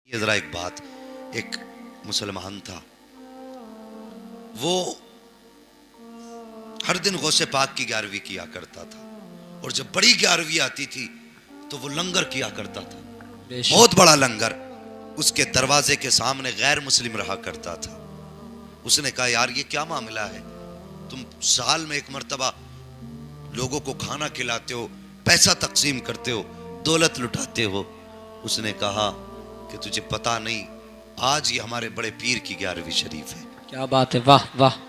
ये जरा एक बात, एक मुसलमान था, वो हर दिन गौसे पाक की 11वीं किया करता था और जब बड़ी 11वीं आती थी तो वो लंगर किया करता था, बहुत बड़ा लंगर। उसके दरवाजे के सामने गैर मुस्लिम रहा करता था। उसने कहा यार ये क्या मामला है, तुम साल में एक मर्तबा लोगों को खाना खिलाते हो, पैसा तकसीम करते हो, दौलत लुटाते हो। उसने कहा कि तुझे पता नहीं, आज ये हमारे बड़े पीर की 11वीं शरीफ है। क्या बात है, वाह वाह।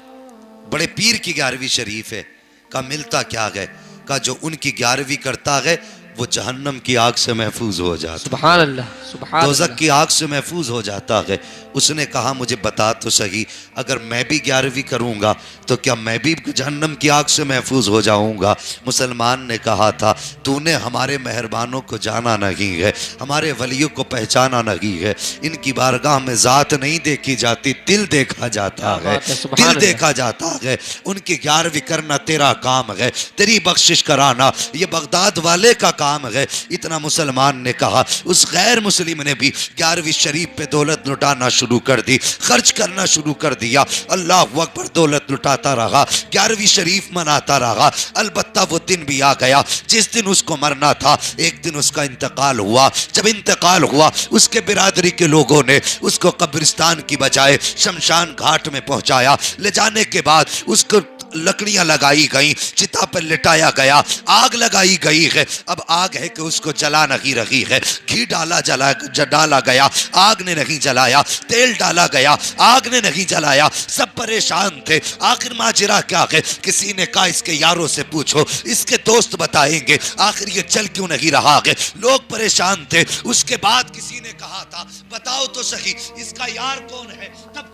बड़े पीर की 11वीं शरीफ है। का मिलता क्या है, का जो उनकी 11वीं करता है वो जहन्नम की आग से महफूज हो जाता है, सुभान अल्लाह, सुभान दोज़ख अल्लाह। की आग से महफूज हो जाता है। उसने कहा मुझे बता तो सही, अगर मैं भी 11वीं करूंगा तो क्या मैं भी जहन्नम की आग से महफूज हो जाऊंगा? मुसलमान ने कहा था तूने हमारे मेहरबानों को जाना नहीं है, हमारे वलियों को पहचाना नहीं है। इनकी बारगाह में जात नहीं देखी जाती, दिल देखा जाता है, दिल देखा जाता है। उनकी 11वीं करना तेरा काम है, तेरी बख्शिश कराना ये बगदाद वाले का काम है। इतना मुसलमान ने कहा। उस गैर मुस्लिम ने भी 11वीं शरीफ पे दौलत लुटाना शुरू कर दी, खर्च करना शुरू कर दिया। अल्लाह अकबर, दौलत लुटाता रहा, 11वीं शरीफ मनाता रहा। अलबत्ता वो दिन भी आ गया जिस दिन उसको मरना था। एक दिन उसका इंतकाल हुआ। जब इंतकाल हुआ उसके बिरादरी के लोगों ने उसको कब्रिस्तान की बजाय शमशान घाट में पहुंचाया। ले जाने के बाद उसको लकड़ियां लगाई गई, चिता पर लिटाया गया, आग लगाई गई है। अब आग है कि उसको जला नहीं रही है। घी डाला गया, आग ने नहीं जलाया। तेल डाला गया, आग ने नहीं जलाया। सब परेशान थे। आखिर माजरा क्या है? किसी ने कहा इसके यारों से पूछो, इसके दोस्त बताएंगे आखिर ये चल क्यों नहीं रहा है। लोग परेशान थे। उसके बाद किसी ने कहा था बताओ तो सही इसका यार कौन है। तब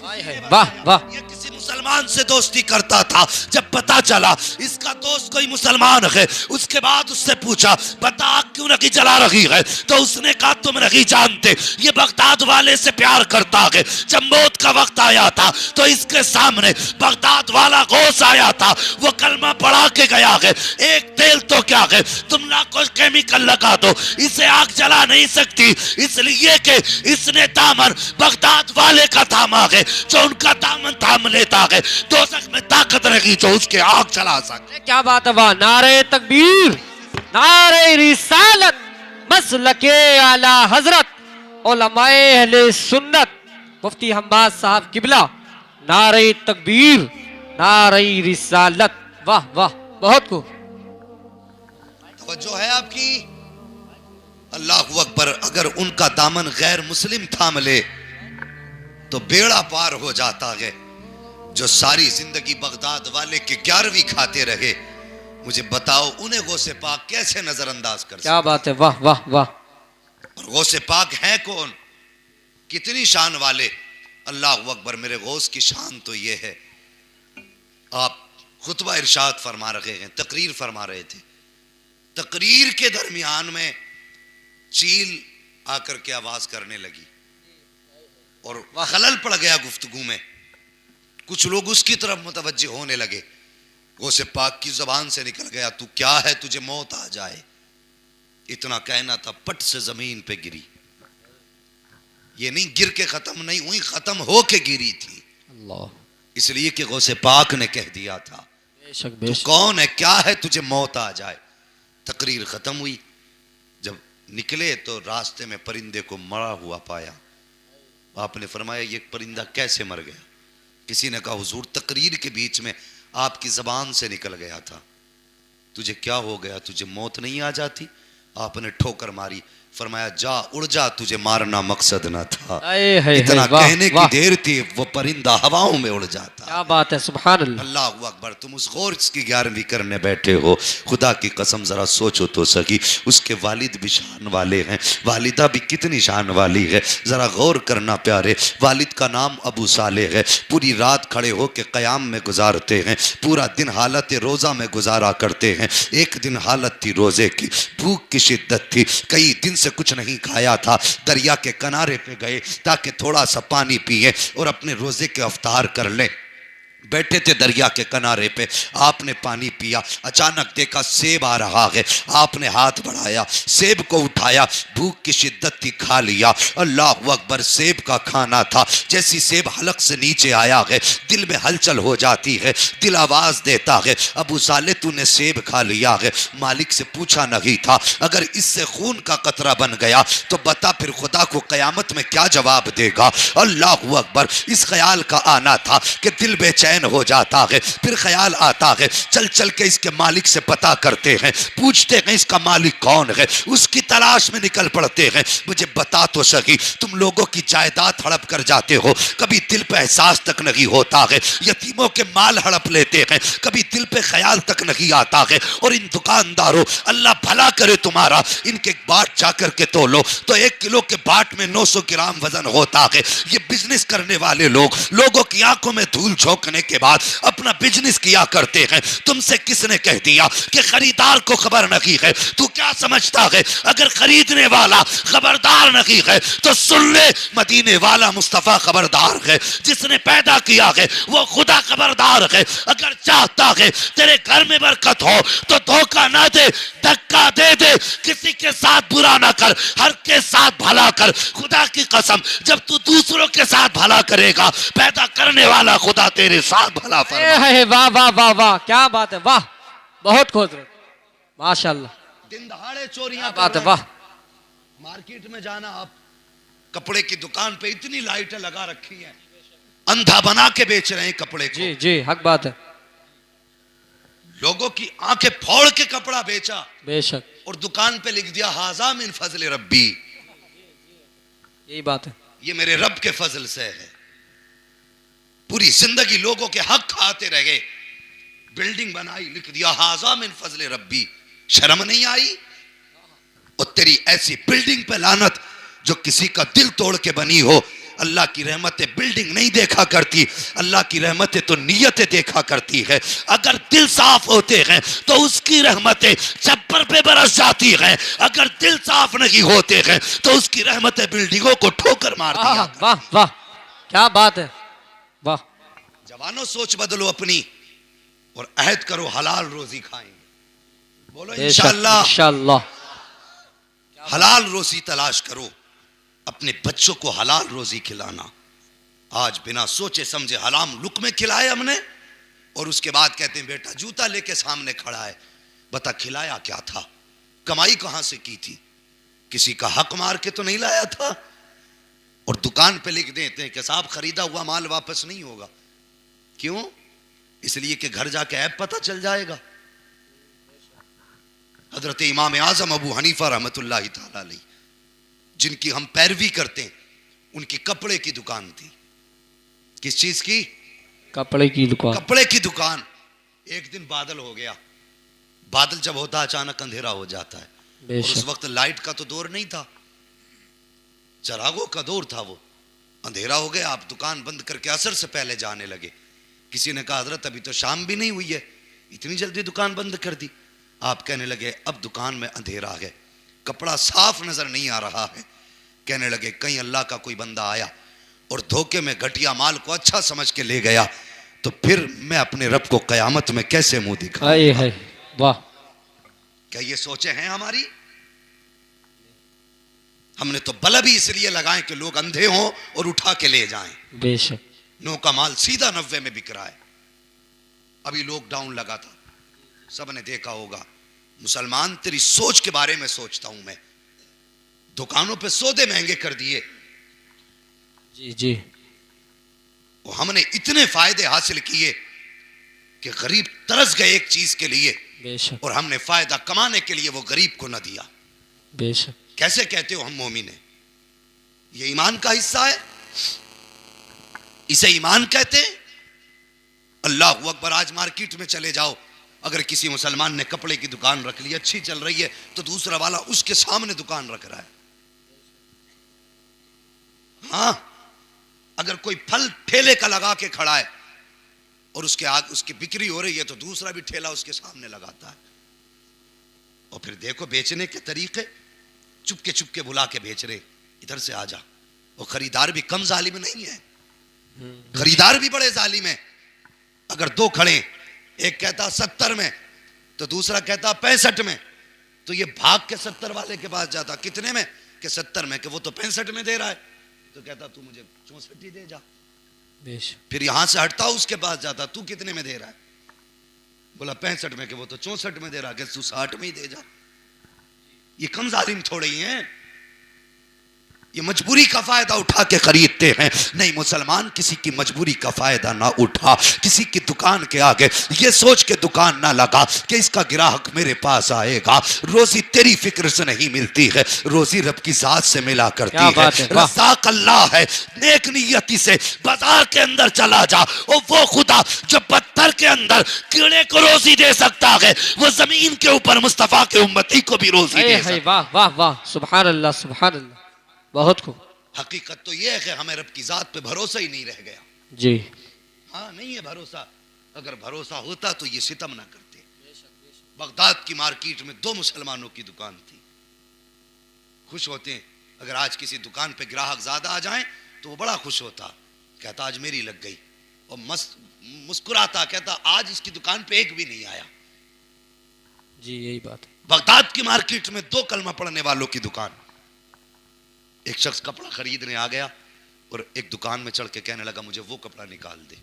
वाह वाह। ये किसी मुसलमान से दोस्ती करता था। जब पता चला इसका दोस्त कोई मुसलमान है, उसके बाद उससे पूछा बता आग क्यों नहीं जला रही है। तो उसने कहा तुम नहीं जानते, ये बगदाद वाले से प्यार करता है। जब मौत का वक्त आया था तो इसके सामने बगदाद वाला गौस आया था, वो कलमा पढ़ा के गया है। एक तेल तो क्या है, तुम ना कोई केमिकल लगा दो, इसे आग जला नहीं सकती, इसलिए कि इसने दामन बगदाद वाले का थामा है। जो उनका दामन थाम लेता है दोज़ख में ताकत रहेगी जो उसके आग जला सके। क्या बात है, वाह। नारे तकबीर, नारे रिसालत, मसलके आला हजरत, उलमाए अहले सुन्नत, मुफ्ती हम्बाज साहब किबला। नारे तकबीर, नारे रिसालत, वाह वाह। बहुत को तवज्जो है आपकी? अल्लाह अकबर। अगर उनका दामन गैर मुस्लिम थाम ले तो बेड़ा पार हो जाता है। जो सारी जिंदगी बगदाद वाले के 11वीं खाते रहे, मुझे बताओ उन्हें गौसे पाक कैसे नजरअंदाज कर सकते? क्या बात है, वाह वाह वाह। और गौसे पाक हैं कौन, कितनी शान वाले? अल्लाह अकबर। मेरे गौस की शान तो ये है, आप खुतबा इरशाद फरमा रहे हैं, तकरीर फरमा रहे थे। तकरीर के दरमियान में चील आकर के आवाज करने लगी और खलल पड़ गया गुफ्तगू में। कुछ लोग उसकी तरफ मुतवज्जे होने लगे। गौसे पाक की जबान से निकल गया तू क्या है, तुझे मौत आ जाए। इतना कहना था, पट से जमीन पे गिरी। ये नहीं गिर के खत्म नहीं हुई, खत्म हो के गिरी थी। अल्लाह। इसलिए कि गौसे पाक ने कह दिया था बेशक तू बेशक। कौन है, क्या है, तुझे मौत आ जाए। तकरीर खत्म हुई। जब निकले तो रास्ते में परिंदे को मरा हुआ पाया। आपने फरमाया ये परिंदा कैसे मर गया? किसी ने कहा हुजूर तकरीर के बीच में आपकी जबान से निकल गया था। तुझे क्या हो गया, तुझे मौत नहीं आ जाती? आपने ठोकर मारी। फरमाया जा उड़ जा, तुझे मारना मकसद न था। इतना कहने की देर थी वो परिंदा हवाओं में उड़ जाता। क्या बात है, सुभान अल्लाह। अल्लाह अकबर। तुम उस गौस की 11वीं करने बैठे हो, खुदा की कसम जरा सोचो तो सही। उसके वालिद भी शान वाले हैं, वालिदा भी कितनी शान वाली है, जरा गौर करना प्यारे। वालिद का नाम अबू सालेह है। पूरी रात खड़े हो के क़याम में गुजारते हैं, पूरा दिन हालत रोज़ा में गुजारा करते हैं। एक दिन हालत थी रोज़े की, भूख की शिद्दत थी, कई दिन से कुछ नहीं खाया था। दरिया के किनारे पे गए ताकि थोड़ा सा पानी पिए और अपने रोजे के अफ्तार कर लें। बैठे थे दरिया के किनारे पे, आपने पानी पिया, अचानक देखा सेब आ रहा है, आपने हाथ बढ़ाया, सेब को उठाया, भूख की शिद्दत थी, खा लिया। अल्लाह अकबर, सेब का खाना था। जैसी सेब हलक से नीचे आया है, दिल में हलचल हो जाती है, दिल आवाज देता है, अबू साले तूने सेब खा लिया है। मालिक से पूछा नहीं था, अगर इससे खून का कतरा बन गया तो बता फिर खुदा को कयामत में क्या जवाब देगा। अल्लाह अकबर, इस ख्याल का आना था कि दिल बेचैन हो जाता है। फिर ख्याल आता है, चल चल के इसके मालिक से पता करते हैं, पूछते हैं इसका मालिक कौन है, उसकी तलाश में निकल पड़ते हैं। मुझे बता तो सही, तुम लोगों की जायदाद हड़प कर जाते हो, कभी दिल पे एहसास तक नहीं होता है, यतीमों के माल हड़प लेते हैं, कभी दिल पे ख्याल तक नहीं आता है। और इन दुकानदारों, अल्लाह भला करे तुम्हारा, इनके बाट जाकर के तोलो तो 1 किलो के बाट में 900 ग्राम वजन होता है। ये बिजनेस करने वाले लोग लोगों की आंखों में धूल झोंकने के बाद अपना बिजनेस किया करते हैं। तुमसे किसने कह दिया कि खरीदार को खबर नहीं है? तू क्या समझता है, अगर खरीदने वाला खबरदार नहीं है तो सुन ले, मदीने वाला मुस्तफा खबरदार है, जिसने पैदा किया है वो खुदा खबरदार है। अगर चाहता है तेरे घर में बरकत हो तो धोखा ना दे, धक्का दे दे, किसी के साथ बुरा ना कर, हर के साथ भला कर। खुदा की कसम, जब तू दूसरों के साथ भला करेगा, पैदा करने वाला खुदा तेरे साथ भला फरमाए। वाह वाह वाह वाह, क्या बात है, वाह, बहुत खूबसूरत, माशाल्लाह, दिन दहाड़े चोरियां बात है, वाह। मार्केट में जाना, आप कपड़े की दुकान पे इतनी लाइटें लगा रखी हैं, अंधा बना के बेच रहे हैं कपड़े को। जी जी, हक बात है, लोगों की आंखें फोड़ के कपड़ा बेचा, बेशक, और दुकान पे लिख दिया हाजा मिन फजल रब्बी, यही बात है। ये मेरे रब के फजल से है। पूरी जिंदगी लोगों के हक खाते रहे, बिल्डिंग बनाई, लिख दिया हाजा मिन फजल रब्बी, शर्म नहीं आई? और तेरी ऐसी बिल्डिंग पे लानत जो किसी का दिल तोड़ के बनी हो। अल्लाह की रहमतें बिल्डिंग नहीं देखा करती, अल्लाह की रहमतें तो नीयतें देखा करती है। अगर दिल साफ होते हैं तो उसकी रहमतें छप्पर पे बरस जाती हैं, अगर दिल साफ नहीं होते हैं तो उसकी रहमतें बिल्डिंगों को ठोकर मारती हैं। वाह वाह, क्या बात है, वाह। जवानों, सोच बदलो अपनी और अहद करो हलाल रोजी खाएंगे। बोलो इंशाअल्लाह। इंशाअल्लाह, हलाल रोजी तलाश करो, अपने बच्चों को हलाल रोजी खिलाना। आज बिना सोचे समझे हराम लुक़्मे खिलाए हमने, और उसके बाद कहते हैं बेटा जूता लेके सामने खड़ा है, बता खिलाया क्या था, कमाई कहां से की थी, किसी का हक मार के तो नहीं लाया था। और दुकान पे लिख देते हैं कि साहब खरीदा हुआ माल वापस नहीं होगा। क्यों? इसलिए कि घर जाके ऐप पता चल जाएगा। हजरत इमाम आजम अबू हनीफा रहमतुल्लाहि तआला अलैह, जिनकी हम पैरवी करते हैं, उनकी कपड़े की दुकान थी। किस चीज की? कपड़े की दुकान। कपड़े की दुकान। एक दिन बादल हो गया, बादल जब होता है अचानक अंधेरा हो जाता है, और उस वक्त लाइट का तो दौर नहीं था, चरागों का दौर था। वो अंधेरा हो गया, आप दुकान बंद करके असर से पहले जाने लगे। किसी ने कहा हजरत अभी तो शाम भी नहीं हुई है, इतनी जल्दी दुकान बंद कर दी? आप कहने लगे अब दुकान में अंधेरा है, कपड़ा साफ नजर नहीं आ रहा है। कहने लगे कहीं अल्लाह का कोई बंदा आया और धोखे में घटिया माल को अच्छा समझ के ले गया, तो फिर मैं अपने रब को कयामत में कैसे मुंह दिखाऊंगा। वाह, क्या ये सोचे हैं हमारी? हमने तो बल्ब ही इसलिए लगाए कि लोग अंधे हों और उठा के ले जाएं। बेशक, नो का माल सीधा 90 में बिक रहा है। अभी लॉकडाउन लगा था, सबने देखा होगा। मुसलमान, तेरी सोच के बारे में सोचता हूं मैं। दुकानों पे सौदे महंगे कर दिए, जी जी, वो हमने इतने फायदे हासिल किए कि गरीब तरस गए एक चीज के लिए, बेशक, और हमने फायदा कमाने के लिए वो गरीब को न दिया। बेशक। कैसे कहते हो हम मोमिन हैं? ये ईमान का हिस्सा है, इसे ईमान कहते हैं। अल्लाह अकबर, आज मार्केट में चले जाओ, अगर किसी मुसलमान ने कपड़े की दुकान रख ली, अच्छी चल रही है, तो दूसरा वाला उसके सामने दुकान रख रहा है। हाँ, अगर कोई फल ठेले का लगा के खड़ा है और उसके आगे उसकी बिक्री हो रही है, तो दूसरा भी ठेला उसके सामने लगाता है। और फिर देखो बेचने के तरीके, चुपके बुला के बेच रहे, इधर से आ जा। वो खरीदार भी कम जालिम नहीं है, खरीदार भी बड़े जालिम है। अगर दो खड़े, एक कहता 70 में तो दूसरा कहता 65 में, तो ये भाग के 70 वाले के पास जाता। कितने में? कि 70 में, कि वो तो 65 में दे रहा है। तो कहता तू मुझे 64 ही दे जा। फिर यहां से हटता उसके पास जाता, तू कितने में दे रहा है? बोला 65 में, कि वो तो 64 में दे रहा है, तू 60 में ही दे जा। ये कम जालिम थोड़े ही हैं, ये मजबूरी का फायदा उठा के खरीदते हैं। नहीं, मुसलमान किसी की मजबूरी का फायदा ना उठा, किसी की दुकान के आगे ये सोच के दुकान ना लगा कि इसका ग्राहक मेरे पास आएगा। रोजी तेरी फिक्र से नहीं मिलती है, रोजी रब की जात से मिला करती है। रज़ाक अल्लाह है। नेक नियति से बाजार के अंदर चला जा, और वो खुदा जो पत्थर के अंदर कीड़े को रोजी दे सकता है, वो जमीन के ऊपर मुस्तफा के उम्मती को भी रोजी दे सकता है। वाह वाह वाह, सुभान अल्लाह सुभान अल्लाह, बहुत खूब। हकीकत तो यह है कि हमें रब की जात पे भरोसा ही नहीं रह गया। जी हाँ, नहीं है भरोसा। अगर भरोसा होता तो ये सितम ना करते। बगदाद की मार्केट में 2 मुसलमानों की दुकान थी। खुश होते हैं अगर आज किसी दुकान पे ग्राहक ज्यादा आ जाएं तो वो बड़ा खुश होता, कहता आज मेरी लग गई, और मस्त मुस्कुराता, कहता आज इसकी दुकान पे एक भी नहीं आया। जी यही बात है। बगदाद की मार्केट में 2 कलमा पढ़ने वालों की दुकान। एक शख्स कपड़ा खरीदने आ गया और एक दुकान में चढ़ के कहने लगा मुझे वो कपड़ा निकाल दे।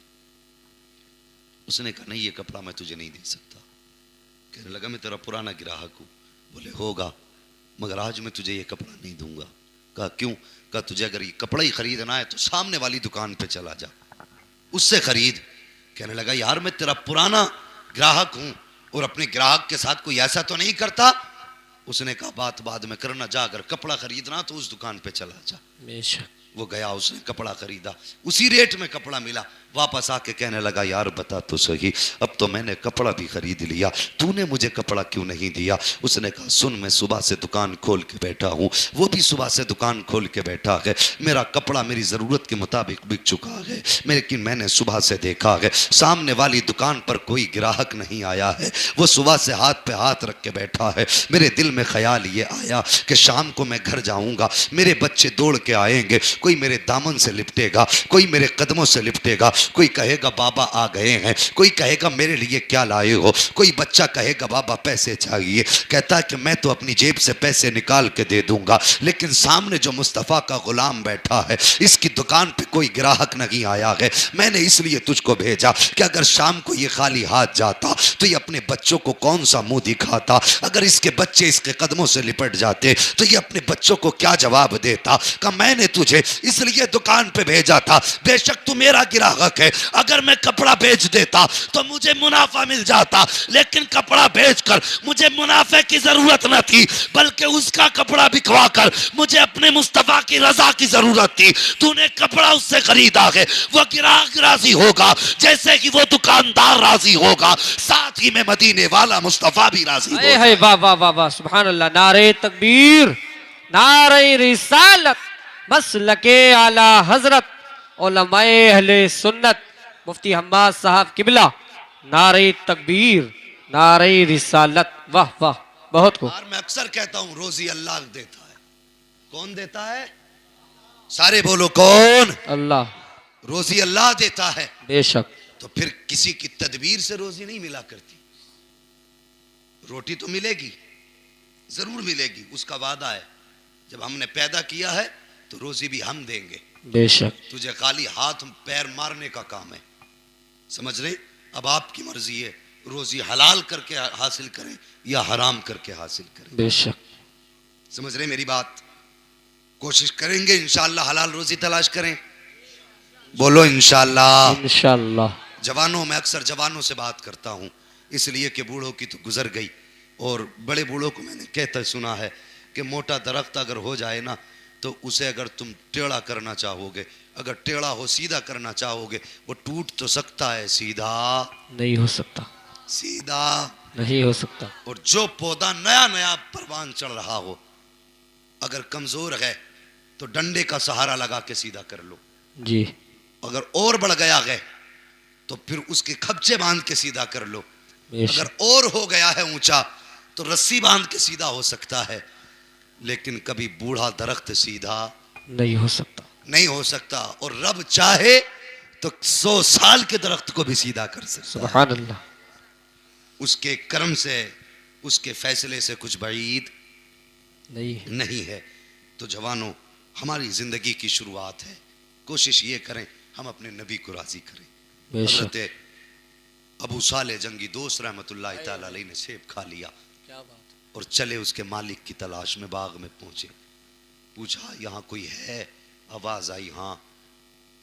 उसने कहा नहीं, ये कपड़ा मैं तुझे नहीं दे सकता। कहने लगा मैं तेरा पुराना ग्राहक हूं। बोले होगा, मगर आज मैं तुझे ये कपड़ा नहीं दूंगा। कहा क्यों? कहा तुझे अगर ये कपड़ा ही खरीदना है तो सामने वाली दुकान पे चला जा, उससे खरीद। कहने लगा यार मैं तेरा पुराना ग्राहक हूं और अपने ग्राहक के साथ कोई ऐसा तो नहीं करता। उसने कहा बात बाद में करना, जा अगर कपड़ा खरीदना तो उस दुकान पे चला जा। बेशक। वो गया, उसने कपड़ा खरीदा, उसी रेट में कपड़ा मिला। वापस आके कहने लगा यार बता तो सही, अब तो मैंने कपड़ा भी खरीद लिया, तूने मुझे कपड़ा क्यों नहीं दिया? उसने कहा सुन, मैं सुबह से दुकान खोल के बैठा हूँ, वो भी सुबह से दुकान खोल के बैठा है, मेरा कपड़ा मेरी ज़रूरत के मुताबिक बिक चुका है, लेकिन मैंने सुबह से देखा है सामने वाली दुकान पर कोई ग्राहक नहीं आया है। वो सुबह से हाथ पे हाथ रख के बैठा है। मेरे दिल में ख्याल ये आया कि शाम को मैं घर जाऊँगा, मेरे बच्चे दौड़ के आएंगे, कोई मेरे दामन से लिपटेगा, कोई मेरे कदमों से लिपटेगा, कोई कहेगा बाबा आ गए हैं, कोई कहेगा मेरे लिए क्या लाए हो, कोई बच्चा कहेगा बाबा पैसे चाहिए। कहता है कि मैं तो अपनी जेब से पैसे निकाल के दे दूंगा, लेकिन सामने जो मुस्तफ़ा का गुलाम बैठा है इसकी दुकान पे कोई ग्राहक नहीं आया है। मैंने इसलिए तुझको भेजा कि अगर शाम को ये खाली हाथ जाता तो ये अपने बच्चों को कौन सा मुंह दिखाता, अगर इसके बच्चे इसके कदमों से लिपट जाते तो ये अपने बच्चों को क्या जवाब देता। कि मैंने तुझे इसलिए दुकान पे भेजा था, बेशक तू मेरा ग्राहक है, अगर मैं कपड़ा बेच देता तो मुझे मुनाफा मिल जाता, लेकिन कपड़ा बेचकर मुझे मुनाफे की जरूरत न थी, बल्कि उसका कपड़ा बिकवा कर मुझे अपने मुस्तफा की रजा की जरूरत थी। तूने कपड़ा उससे खरीदा है, वो ग्राहक राजी होगा जैसे कि वो दुकानदार राजी होगा, साथ ही में मदीने वाला मुस्तफा भी राजी होगा। वाह वाह वाह वाह, सुभान अल्लाह। नारे तकबीर, नारे रिसालत, मसलके आला हजरत, उलमाए अहले सुन्नत, मुफ्ती हम्माद साहब किबला। नारे तकबीर, नारे रिसालत, वाह वाह, बहुत खूब। मैं अक्सर कहता हूं रोजी अल्लाह देता है। कौन देता है? सारे बोलो कौन? अल्लाह। रोजी अल्लाह देता है। बेशक। तो फिर किसी की तदबीर से रोजी नहीं मिला करती। रोटी तो मिलेगी, जरूर मिलेगी, उसका वादा है। जब हमने पैदा किया है तो रोजी भी हम देंगे। बेशक। तुझे खाली हाथ पैर मारने का काम है, समझ रहे? अब आपकी मर्जी है, रोजी हलाल करके हासिल करें या हराम करके हासिल करें। बेशक। समझ रहे मेरी बात? कोशिश करेंगे इंशाअल्लाह हलाल रोजी तलाश करें। बोलो इंशाअल्लाह। इंशाअल्लाह। जवानों, मैं अक्सर जवानों से बात करता हूँ, इसलिए कि बूढ़ों की तो गुजर गई, और बड़े बूढ़ों को मैंने कहता सुना है कि मोटा दरख्त अगर हो जाए ना तो उसे अगर तुम टेढ़ा करना चाहोगे, अगर टेढ़ा हो सीधा करना चाहोगे, वो टूट तो सकता है, सीधा नहीं हो सकता, सीधा नहीं हो सकता। और जो पौधा नया नया परवान चढ़ रहा हो, अगर कमजोर है तो डंडे का सहारा लगा के सीधा कर लो जी। अगर और बढ़ गया है तो फिर उसके खबचे बांध के सीधा कर लो। अगर और हो गया है ऊंचा तो रस्सी बांध के सीधा हो सकता है, लेकिन कभी बूढ़ा दरख्त सीधा नहीं हो सकता, नहीं हो सकता। और रब चाहे तो 100 साल के दरख्त को भी सीधा कर सकता है। सुभान अल्लाह। उसके कर्म से, उसके फैसले से कुछ बईद नहीं है। तो जवानों, हमारी जिंदगी की शुरुआत है, कोशिश ये करें हम अपने नबी को राजी करें। हजरत अबू साले जंगी दोस्त रहमतुल्लाह तआला अलैह ने सेब खा लिया, क्या बात। और चले उसके मालिक की तलाश में बाग में पहुंचे। पूछा यहाँ कोई है? आवाज आई हाँ।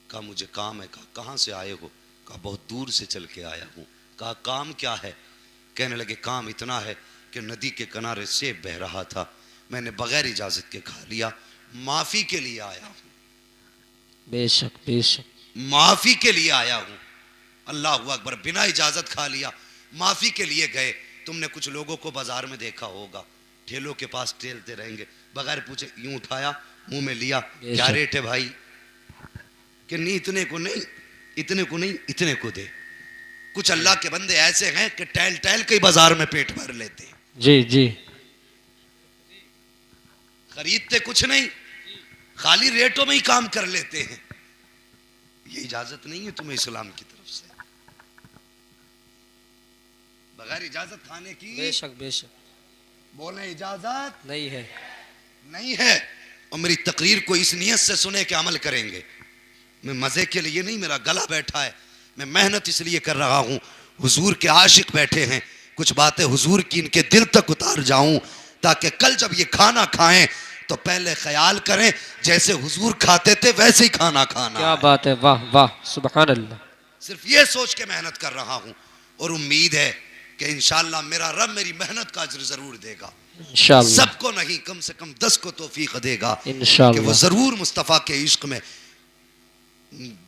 कहा मुझे काम है। कहा कहाँ से आए हो? कहा बहुत दूर से चल के आया हूँ। कहा काम क्या है? कहने लगे काम इतना है कि नदी के किनारे सेब बह रहा था, मैंने बगैर इजाजत के खा लिया, माफी के लिए आया हूँ। बेशक बेशक, माफी के लिए आया हूँ। अल्लाह अकबर, बिना इजाजत खा लिया, माफी के लिए गए। तुमने कुछ लोगों को बाजार में देखा होगा, ठेलों के पास टेलते रहेंगे, बगैर पूछे यूं उठाया, मुंह में लिया, क्या रेट है भाई? कि नहीं इतने को नहीं, इतने को नहीं, इतने को दे। कुछ अल्लाह के बंदे ऐसे हैं कि टहल टहल के बाजार में पेट भर लेते हैं। जी जी, खरीदते कुछ नहीं, खाली रेटों में ही काम कर लेते हैं। ये इजाजत नहीं है तुम्हें इस्लाम की तरफ से, बगैर इजाजत खाने की। बेशक बेशक, बोले इजाजत नहीं है, नहीं है। और मेरी तकरीर को इस नियत से सुने कि अमल करेंगे। मैं मजे के लिए नहीं, मेरा गला बैठा है, मैं मेहनत इसलिए कर रहा हूं। हुजूर के आशिक बैठे हैं, कुछ बातें हुजूर की इनके दिल तक उतार जाऊं, ताकि कल जब ये खाना खाएं तो पहले ख्याल करें जैसे हुजूर खाते थे वैसे ही खाना खाना। क्या बात है, वाह वाह, सुभान अल्लाह। सिर्फ ये सोच के मेहनत कर रहा हूं, और उम्मीद है कि इंशाअल्लाह मेरा रब मेरी मेहनत का अज्र जरूर देगा। इंशाअल्लाह, सबको नहीं, कम से कम 10 को तौफीक देगा कि इंशाअल्लाह। वो जरूर मुस्तफ़ा के इश्क में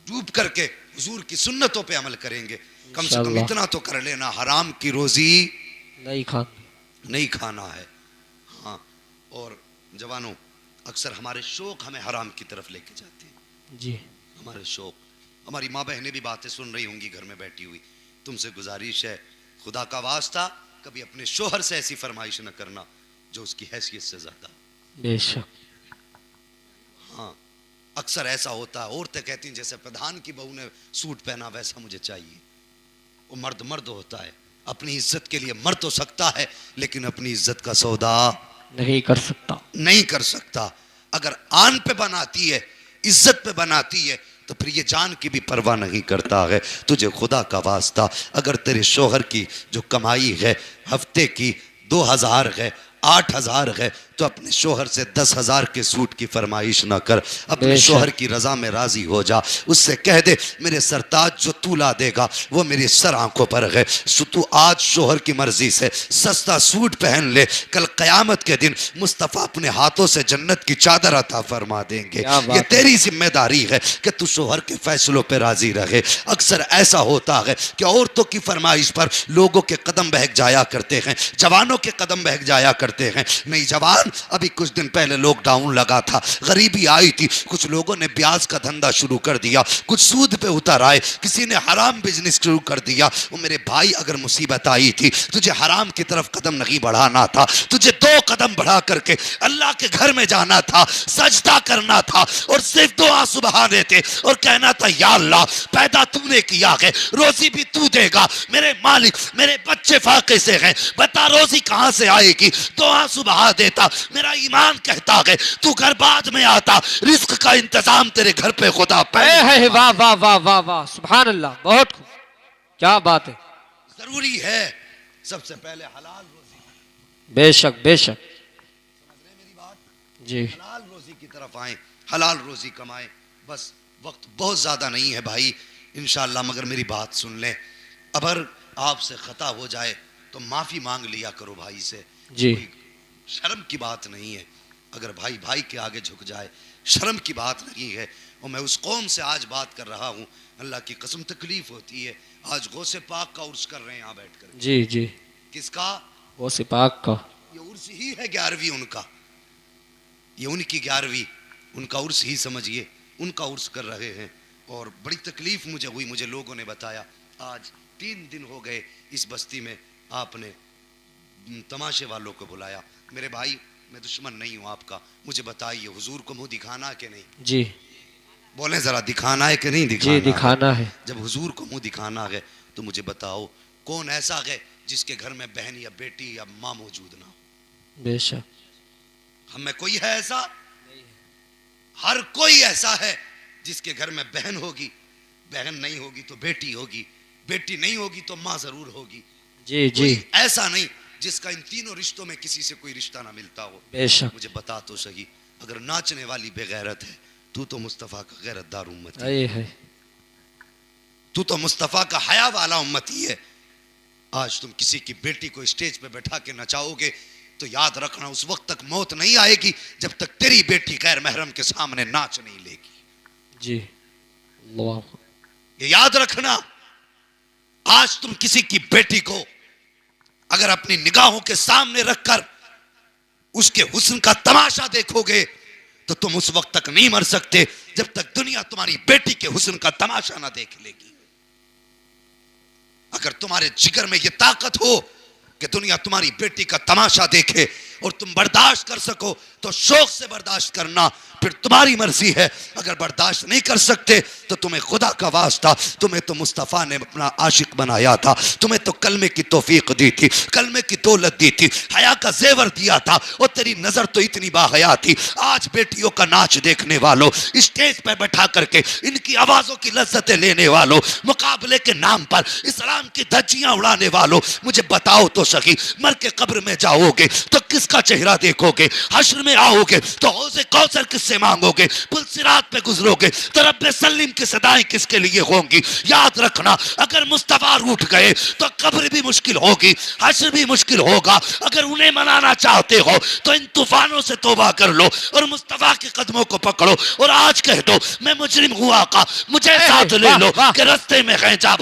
डूब करके हुजूर की सुन्नतों पे अमल करेंगे। कम से कम इतना तो कर लेना, हराम की रोजी नहीं खाना है। हाँ, और जवानों, अक्सर हमारे शौक हमें हराम की तरफ लेके जाते हैं जी। हमारे शौक, हमारी माँ बहनें भी बातें सुन रही होंगी घर में बैठी हुई। तुमसे गुजारिश है, खुदा का वास्ता कभी अपने शोहर से ऐसी फरमाइश न करना जो उसकी हैसियत से ज्यादा। बेशक। हाँ, अक्सर ऐसा होता है, औरतें कहती हैं जैसे प्रधान की बहू ने सूट पहना वैसा मुझे चाहिए। वो मर्द मर्द होता है, अपनी इज्जत के लिए मर तो सकता है लेकिन अपनी इज्जत का सौदा नहीं कर सकता। अगर आन पे बनाती है, इज्जत पे बनाती है, तो फिर ये जान की भी परवाह नहीं करता है। तुझे खुदा का वास्ता, अगर तेरे शोहर की जो कमाई है हफ्ते की 2000 है, 8000 है, तो अपने शोहर से 10,000 के सूट की फरमाइश ना कर। अपने शोहर की रजा में राजी हो जा। उससे कह दे मेरे सरताज जो तू ला देगा वो मेरी सर आंखों पर है। तू आज शोहर की मर्जी से सस्ता सूट पहन ले, कल कयामत के दिन मुस्तफ़ा अपने हाथों से जन्नत की चादर अता फरमा देंगे। ये तेरी जिम्मेदारी है कि तू शोहर के फैसलों पर राजी रहे। अक्सर ऐसा होता है कि औरतों की फरमाइश पर लोगों के कदम बहक जाया करते हैं, जवानों के कदम बहक जाया करते हैं। नहीं जवान, अभी कुछ दिन पहले लॉकडाउन लगा था, गरीबी आई थी, कुछ लोगों ने ब्याज का धंधा शुरू कर दिया, कुछ सूद पे उतर आए, किसी ने हराम बिजनेस शुरू कर दिया। वो मेरे भाई, अगर मुसीबत आई थी, तुझे हराम की तरफ कदम नहीं बढ़ाना था, तुझे 2 कदम बढ़ा करके अल्लाह के घर में जाना था, सजदा करना था और सिर्फ दुआ सुबहाने थे और कहना था या अल्लाह पैदा तूने किया है, रोजी भी तू देगा, मेरे मालिक मेरे बच्चे फाके से हैं, बता रोजी कहां से आएगी। दुआ सुबह देता, मेरा ईमान कहता है तू घर बाद में आता, रिस्क का इंतजाम तेरे घर पे खुदा है। वाह वाह वाह वाह वाह, सुभान अल्लाह, बहुत खूब, क्या बात है। जरूरी है सबसे पहले हलाल रोजी। बेशक बेशक, समझ रहे मेरी बात जी। हलाल रोजी की तरफ आए, हलाल रोजी कमाएं। बस वक्त बहुत ज्यादा नहीं है भाई, इंशाअल्लाह मगर मेरी बात सुन ले। अगर आपसे खता हो जाए तो माफी मांग लिया करो भाई से जी। शर्म की बात नहीं है। अगर भाई भाई के आगे झुक जाए शर्म की बात नहीं है। और मैं उस कौम से आज बात कर रहा हूँ, अल्लाह की कसम तकलीफ होती है। आज गौसे पाक का उर्स कर रहे हैं यहाँ बैठ कर। जी जी। किसका? गौसे पाक का। ये उर्स ही है 11वीं उनका, ये उनकी 11वीं, उनका उर्स ही समझिए, उनका उर्स कर रहे हैं। और बड़ी तकलीफ मुझे हुई, मुझे लोगों ने बताया आज 3 दिन हो गए इस बस्ती में आपने तमाशे वालों को बुलाया। मेरे भाई मैं दुश्मन नहीं हूं आपका, मुझे बताइए हुजूर को मुंह दिखाना कि नहीं? जी। बोले जरा दिखाना है कि नहीं जी दिखाना? दिखाना है। जब हुजूर को मुंह दिखाना है तो मुझे बताओ कौन ऐसा है जिसके घर में बहन या बेटी या माँ मौजूद ना हो? बेशक। हम में कोई है ऐसा? हर कोई ऐसा है जिसके घर में बहन होगी, बहन नहीं होगी तो बेटी होगी, बेटी नहीं होगी तो माँ जरूर होगी। जी जी कोई ऐसा नहीं जिसका इन तीनों रिश्तों में किसी से कोई रिश्ता ना मिलता हो। बेशक। मुझे बता तो सही, अगर नाचने वाली बेगैरत है, तू तो मुस्तफ़ा का गैरतदार उम्मती ये है। तू तो मुस्तफ़ा का हया वाला उम्मती है। आज तुम किसी की बेटी को स्टेज पे बैठा के नचाओगे तो याद रखना उस वक्त तक मौत नहीं आएगी जब तक तेरी बेटी गैर महरम के सामने नाच नहीं लेगी। जी अल्लाह। ये याद रखना, आज तुम किसी की बेटी को अगर अपनी निगाहों के सामने रखकर उसके हुस्न का तमाशा देखोगे तो तुम उस वक्त तक नहीं मर सकते जब तक दुनिया तुम्हारी बेटी के हुस्न का तमाशा ना देख लेगी। अगर तुम्हारे जिगर में यह ताकत हो कि दुनिया तुम्हारी बेटी का तमाशा देखे और तुम बर्दाश्त कर सको तो शौक से बर्दाश्त करना, फिर तुम्हारी मर्जी है। अगर बर्दाश्त नहीं कर सकते तो तुम्हें खुदा का वास्ता, तुम्हें तो मुस्तफ़ा ने अपना आशिक बनाया था, तुम्हें तो कलमे की तौफीक दी थी, कलमे की दौलत दी थी, हया का जेवर दिया था और तेरी नजर तो इतनी बाहया थी। आज बेटियों का नाच देखने वालों, स्टेज पर बैठा करके इनकी आवाजों की लज्जतें लेने वालों, मुकाबले के नाम पर इस्लाम की धज्जियां उड़ाने वालों, मुझे बताओ तो सही, मर के कब्र में जाओगे तो किसका चेहरा देखोगे? हश्र में आओगे तो हौज़े कौसर किससे मांगोगे? पुल सिरात पे गुजरोगे तो रब्बे सलीम की सदाएं किसके लिए होंगी? याद रखना, अगर मुस्तफा रूठ गए तो कब्र भी मुश्किल होगी, हश्र भी मुश्किल होगा। अगर उन्हें मनाना चाहते हो तो इन तूफानों से तौबा कर लो और मुस्तफा के कदमों को पकड़ो और आज कह दो मैं मुजरिम हुआ का, मुझे साथ ले लो कि रास्ते में खैंचा